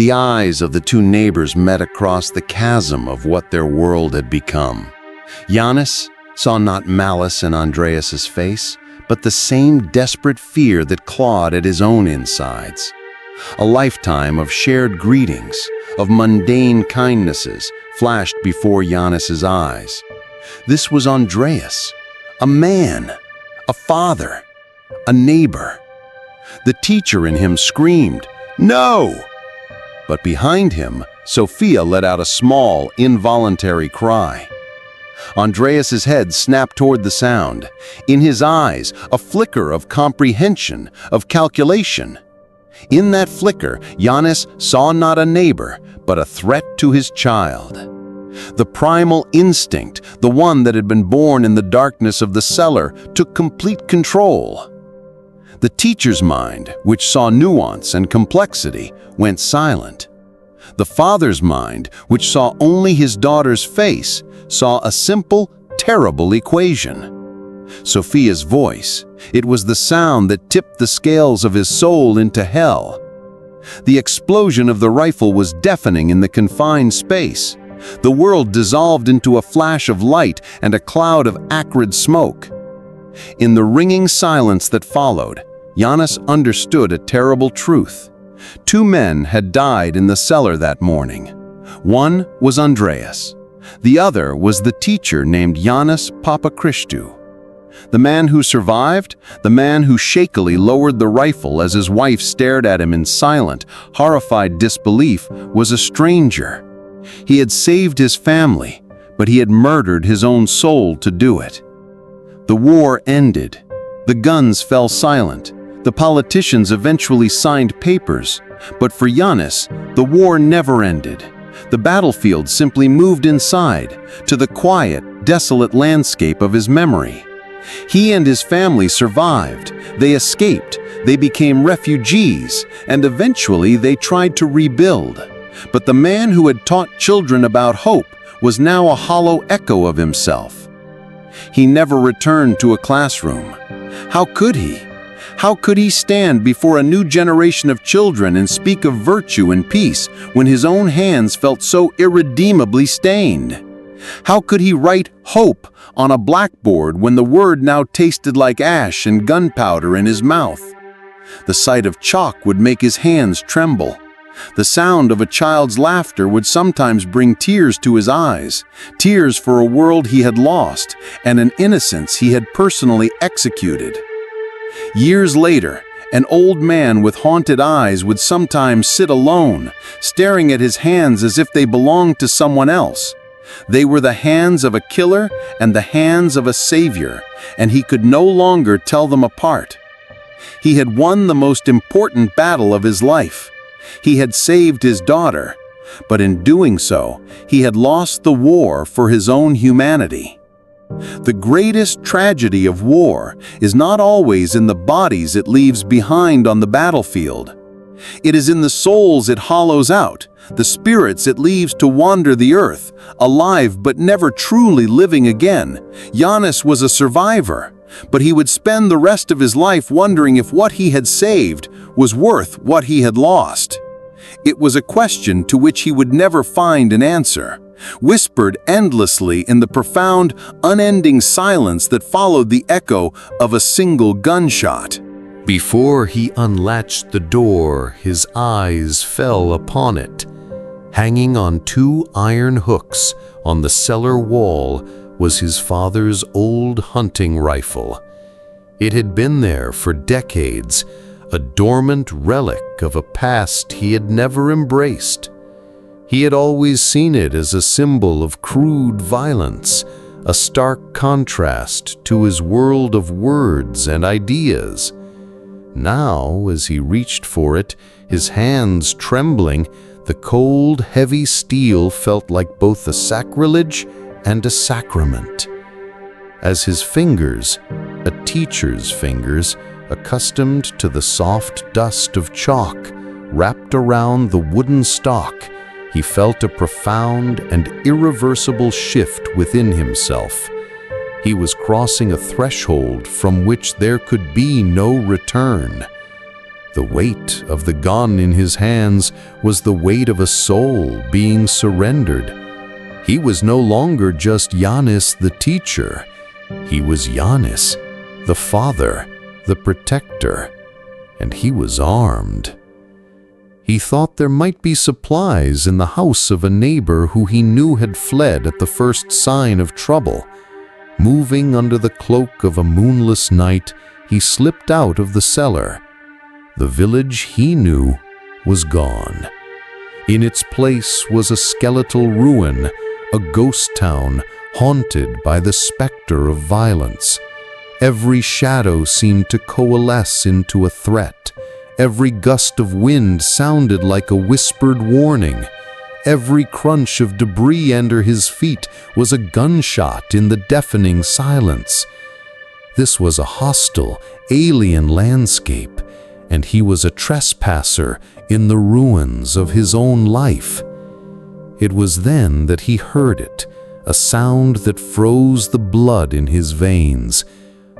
The eyes of the two neighbors met across the chasm of what their world had become. Yannis saw not malice in Andreas's face, but the same desperate fear that clawed at his own insides. A lifetime of shared greetings, of mundane kindnesses, flashed before Yannis's eyes. This was Andreas, a man, a father, a neighbor. The teacher in him screamed, "No!" But behind him, Sophia let out a small, involuntary cry. Andreas's head snapped toward the sound. In his eyes, a flicker of comprehension, of calculation. In that flicker, Yannis saw not a neighbor, but a threat to his child. The primal instinct, the one that had been born in the darkness of the cellar, took complete control. The teacher's mind, which saw nuance and complexity, went silent. The father's mind, which saw only his daughter's face, saw a simple, terrible equation. Sophia's voice, it was the sound that tipped the scales of his soul into hell. The explosion of the rifle was deafening in the confined space. The world dissolved into a flash of light and a cloud of acrid smoke. In the ringing silence that followed, Yannis understood a terrible truth. Two men had died in the cellar that morning. One was Andreas. The other was the teacher named Yannis Papachristou. The man who survived, the man who shakily lowered the rifle as his wife stared at him in silent, horrified disbelief, was a stranger. He had saved his family, but he had murdered his own soul to do it. The war ended. The guns fell silent. The politicians eventually signed papers, but for Yannis, the war never ended. The battlefield simply moved inside, to the quiet, desolate landscape of his memory. He and his family survived. They escaped. They became refugees, and eventually they tried to rebuild. But the man who had taught children about hope was now a hollow echo of himself. He never returned to a classroom. How could he? How could he stand before a new generation of children and speak of virtue and peace when his own hands felt so irredeemably stained? How could he write hope on a blackboard when the word now tasted like ash and gunpowder in his mouth? The sight of chalk would make his hands tremble. The sound of a child's laughter would sometimes bring tears to his eyes, tears for a world he had lost and an innocence he had personally executed. Years later, an old man with haunted eyes would sometimes sit alone, staring at his hands as if they belonged to someone else. They were the hands of a killer and the hands of a savior, and he could no longer tell them apart. He had won the most important battle of his life. He had saved his daughter, but in doing so, he had lost the war for his own humanity. The greatest tragedy of war is not always in the bodies it leaves behind on the battlefield. It is in the souls it hollows out, the spirits it leaves to wander the earth, alive but never truly living again. Yannis was a survivor, but he would spend the rest of his life wondering if what he had saved was worth what he had lost. It was a question to which he would never find an answer, whispered endlessly in the profound, unending silence that followed the echo of a single gunshot. Before he unlatched the door, his eyes fell upon it. Hanging on two iron hooks on the cellar wall was his father's old hunting rifle. It had been there for decades, a dormant relic of a past he had never embraced. He had always seen it as a symbol of crude violence, a stark contrast to his world of words and ideas. Now, as he reached for it, his hands trembling, the cold, heavy steel felt like both a sacrilege and a sacrament. As his fingers, a teacher's fingers, accustomed to the soft dust of chalk, wrapped around the wooden stock, he felt a profound and irreversible shift within himself. He was crossing a threshold from which there could be no return. The weight of the gun in his hands was the weight of a soul being surrendered. He was no longer just Yannis the teacher. He was Yannis, the father, the protector, and he was armed. He thought there might be supplies in the house of a neighbor who he knew had fled at the first sign of trouble. Moving under the cloak of a moonless night, he slipped out of the cellar. The village he knew was gone. In its place was a skeletal ruin, a ghost town haunted by the specter of violence. Every shadow seemed to coalesce into a threat. Every gust of wind sounded like a whispered warning. Every crunch of debris under his feet was a gunshot in the deafening silence. This was a hostile, alien landscape, and he was a trespasser in the ruins of his own life. It was then that he heard it, a sound that froze the blood in his veins.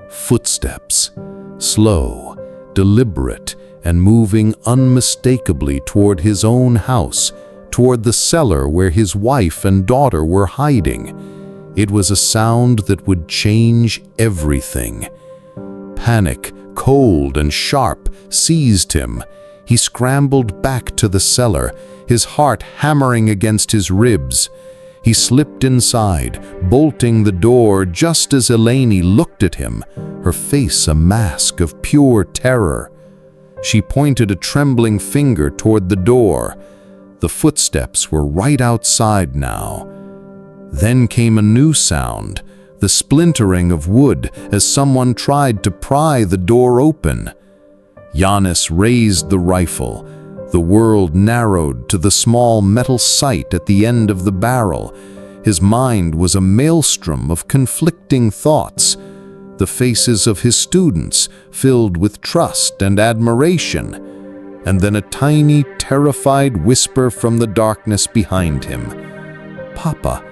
Footsteps, slow, deliberate, and moving unmistakably toward his own house, toward the cellar where his wife and daughter were hiding. It was a sound that would change everything. Panic, cold and sharp, seized him. He scrambled back to the cellar, his heart hammering against his ribs. He slipped inside, bolting the door just as Eleni looked at him, her face a mask of pure terror. She pointed a trembling finger toward the door. The footsteps were right outside now. Then came a new sound, the splintering of wood as someone tried to pry the door open. Yannis raised the rifle. The world narrowed to the small metal sight at the end of the barrel. His mind was a maelstrom of conflicting thoughts. The faces of his students filled with trust and admiration, and then a tiny, terrified whisper from the darkness behind him. "Papa,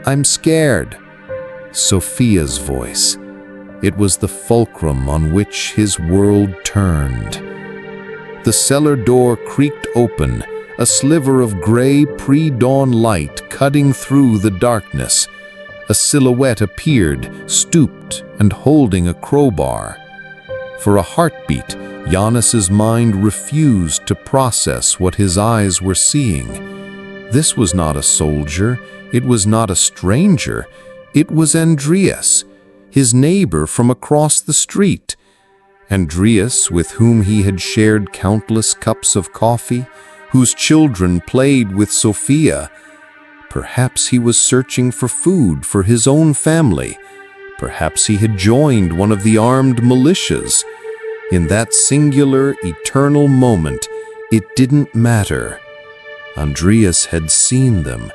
I'm scared." Sophia's voice. It was the fulcrum on which his world turned. The cellar door creaked open, a sliver of gray pre-dawn light cutting through the darkness. A silhouette appeared, stooped and holding a crowbar. For a heartbeat, Yannis's mind refused to process what his eyes were seeing. This was not a soldier, it was not a stranger, it was Andreas, his neighbor from across the street. Andreas, with whom he had shared countless cups of coffee, whose children played with Sophia. Perhaps he was searching for food for his own family. Perhaps he had joined one of the armed militias. In that singular, eternal moment, it didn't matter. Andreas had seen them,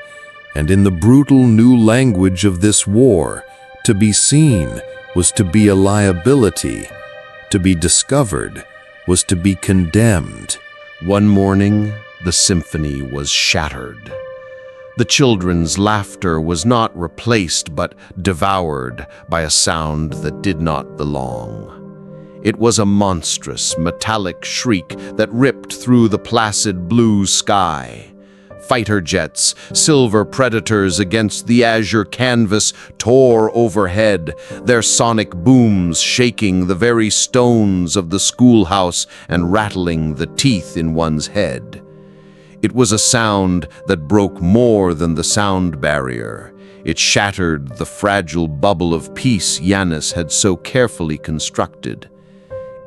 and in the brutal new language of this war, to be seen was to be a liability. To be discovered was to be condemned. One morning, the symphony was shattered. The children's laughter was not replaced but devoured by a sound that did not belong. It was a monstrous, metallic shriek that ripped through the placid blue sky. Fighter jets, silver predators against the azure canvas, tore overhead, their sonic booms shaking the very stones of the schoolhouse and rattling the teeth in one's head. It was a sound that broke more than the sound barrier. It shattered the fragile bubble of peace Yannis had so carefully constructed.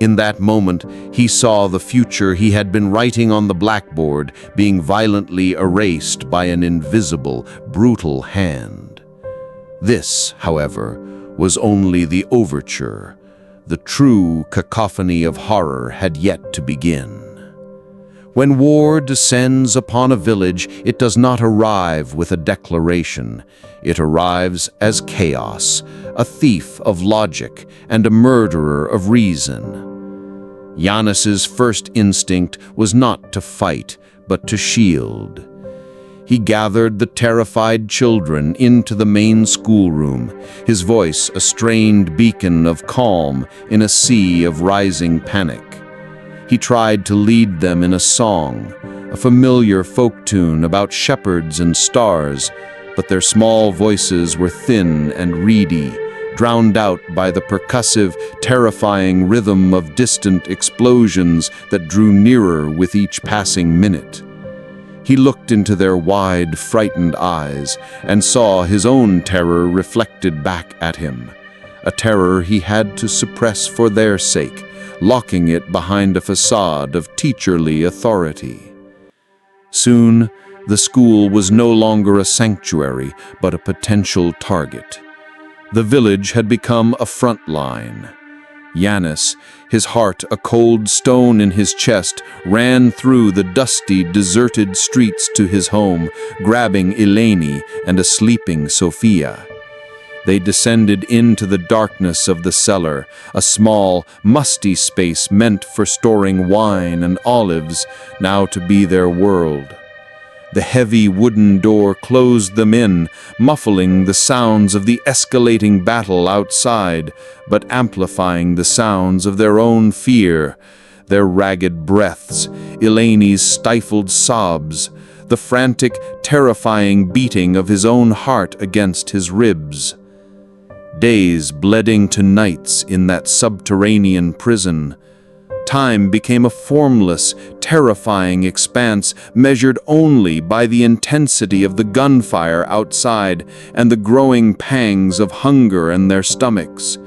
In that moment, he saw the future he had been writing on the blackboard being violently erased by an invisible, brutal hand. This, however, was only the overture. The true cacophony of horror had yet to begin. When war descends upon a village, it does not arrive with a declaration. It arrives as chaos, a thief of logic and a murderer of reason. Yannis's first instinct was not to fight, but to shield. He gathered the terrified children into the main schoolroom, his voice a strained beacon of calm in a sea of rising panic. He tried to lead them in a song, a familiar folk tune about shepherds and stars, but their small voices were thin and reedy, drowned out by the percussive, terrifying rhythm of distant explosions that drew nearer with each passing minute. He looked into their wide, frightened eyes and saw his own terror reflected back at him, a terror he had to suppress for their sake, locking it behind a facade of teacherly authority. Soon, the school was no longer a sanctuary, but a potential target. The village had become a front line. Yannis, his heart a cold stone in his chest, ran through the dusty, deserted streets to his home, grabbing Eleni and a sleeping Sophia. They descended into the darkness of the cellar, a small, musty space meant for storing wine and olives, now to be their world. The heavy wooden door closed them in, muffling the sounds of the escalating battle outside, but amplifying the sounds of their own fear, their ragged breaths, Eleni's stifled sobs, the frantic, terrifying beating of his own heart against his ribs. Days bled into nights in that subterranean prison. Time became a formless, terrifying expanse measured only by the intensity of the gunfire outside and the growing pangs of hunger in their stomachs.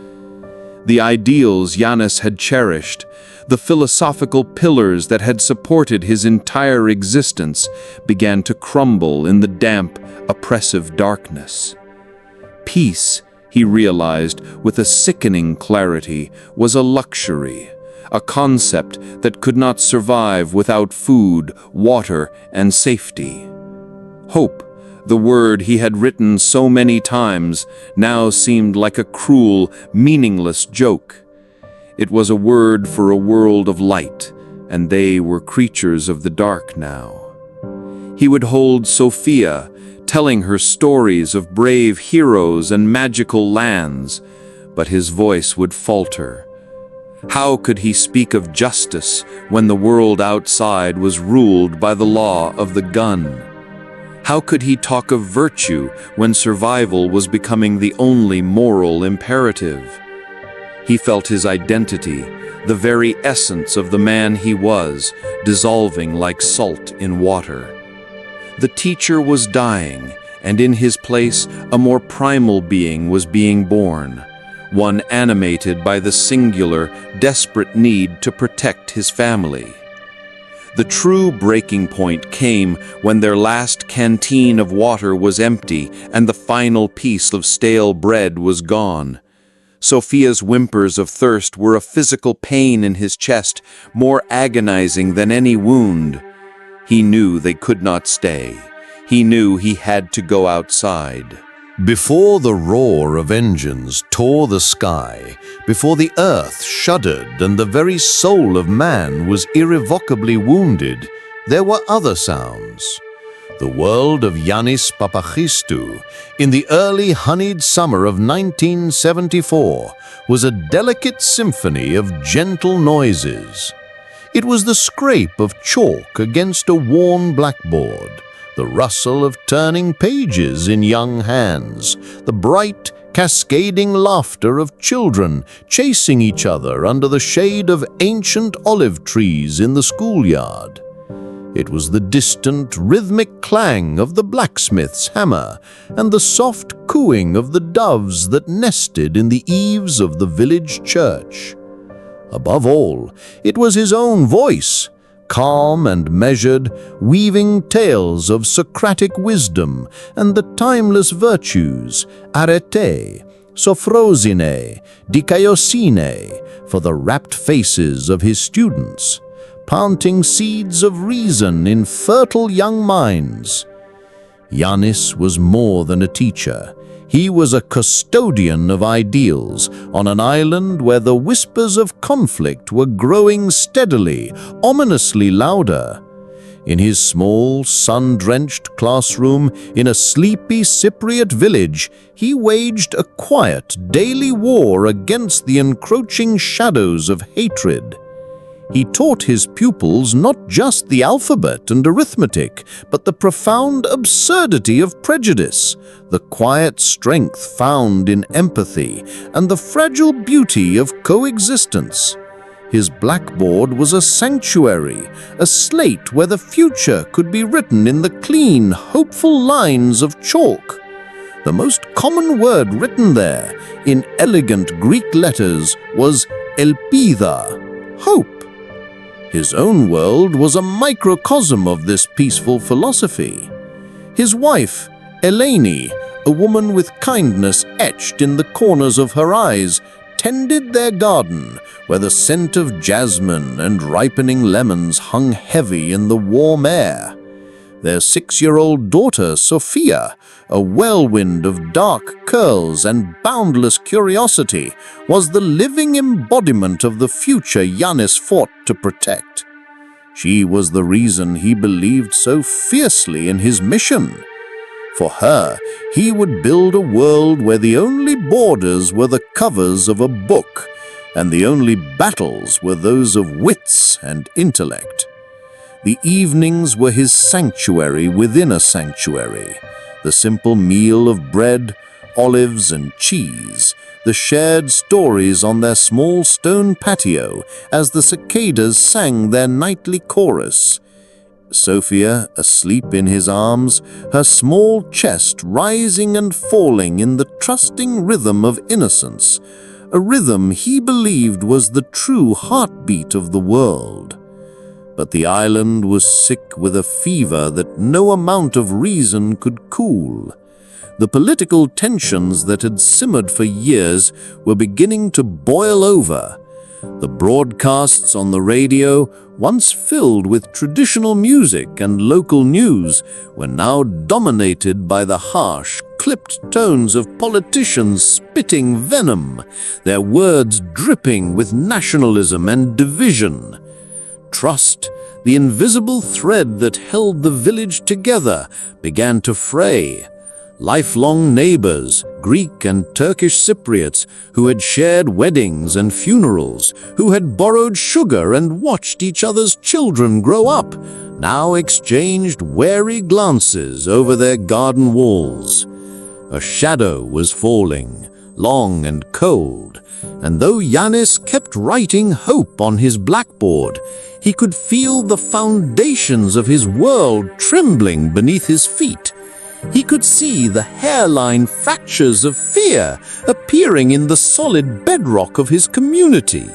The ideals Yannis had cherished, the philosophical pillars that had supported his entire existence, began to crumble in the damp, oppressive darkness. Peace, he realized with a sickening clarity, was a luxury, a concept that could not survive without food, water, and safety. Hope, the word he had written so many times, now seemed like a cruel, meaningless joke. It was a word for a world of light, and they were creatures of the dark now. He would hold Sophia, telling her stories of brave heroes and magical lands, but his voice would falter. How could he speak of justice when the world outside was ruled by the law of the gun? How could he talk of virtue when survival was becoming the only moral imperative? He felt his identity, the very essence of the man he was, dissolving like salt in water. The teacher was dying, and in his place a more primal being was being born, one animated by the singular, desperate need to protect his family. The true breaking point came when their last canteen of water was empty and the final piece of stale bread was gone. Sophia's whimpers of thirst were a physical pain in his chest, more agonizing than any wound. He knew they could not stay. He knew he had to go outside. Before the roar of engines tore the sky, before the earth shuddered and the very soul of man was irrevocably wounded, there were other sounds. The world of Yannis Papachistou, in the early honeyed summer of 1974, was a delicate symphony of gentle noises. It was the scrape of chalk against a worn blackboard, the rustle of turning pages in young hands, the bright, cascading laughter of children chasing each other under the shade of ancient olive trees in the schoolyard. It was the distant, rhythmic clang of the blacksmith's hammer and the soft cooing of the doves that nested in the eaves of the village church. Above all, it was his own voice, calm and measured, weaving tales of Socratic wisdom and the timeless virtues, arete, sophrosine, dikaiosine, for the rapt faces of his students, planting seeds of reason in fertile young minds. Yannis was more than a teacher. He was a custodian of ideals on an island where the whispers of conflict were growing steadily, ominously louder. In his small, sun-drenched classroom in a sleepy Cypriot village, he waged a quiet, daily war against the encroaching shadows of hatred. He taught his pupils not just the alphabet and arithmetic, but the profound absurdity of prejudice, the quiet strength found in empathy, and the fragile beauty of coexistence. His blackboard was a sanctuary, a slate where the future could be written in the clean, hopeful lines of chalk. The most common word written there, in elegant Greek letters, was elpida, hope. His own world was a microcosm of this peaceful philosophy. His wife, Eleni, a woman with kindness etched in the corners of her eyes, tended their garden, where the scent of jasmine and ripening lemons hung heavy in the warm air. Their 6-year-old daughter, Sophia, a whirlwind of dark curls and boundless curiosity, was the living embodiment of the future Yannis fought to protect. She was the reason he believed so fiercely in his mission. For her, he would build a world where the only borders were the covers of a book, and the only battles were those of wits and intellect. The evenings were his sanctuary within a sanctuary. The simple meal of bread, olives, and cheese, the shared stories on their small stone patio as the cicadas sang their nightly chorus. Sophia, asleep in his arms, her small chest rising and falling in the trusting rhythm of innocence, a rhythm he believed was the true heartbeat of the world. But the island was sick with a fever that no amount of reason could cool. The political tensions that had simmered for years were beginning to boil over. The broadcasts on the radio, once filled with traditional music and local news, were now dominated by the harsh, clipped tones of politicians spitting venom, their words dripping with nationalism and division. Trust, the invisible thread that held the village together, began to fray. Lifelong neighbors, Greek and Turkish Cypriots, who had shared weddings and funerals, who had borrowed sugar and watched each other's children grow up, now exchanged wary glances over their garden walls. A shadow was falling, long and cold, and though Yannis kept writing hope on his blackboard, he could feel the foundations of his world trembling beneath his feet. He could see the hairline fractures of fear appearing in the solid bedrock of his community.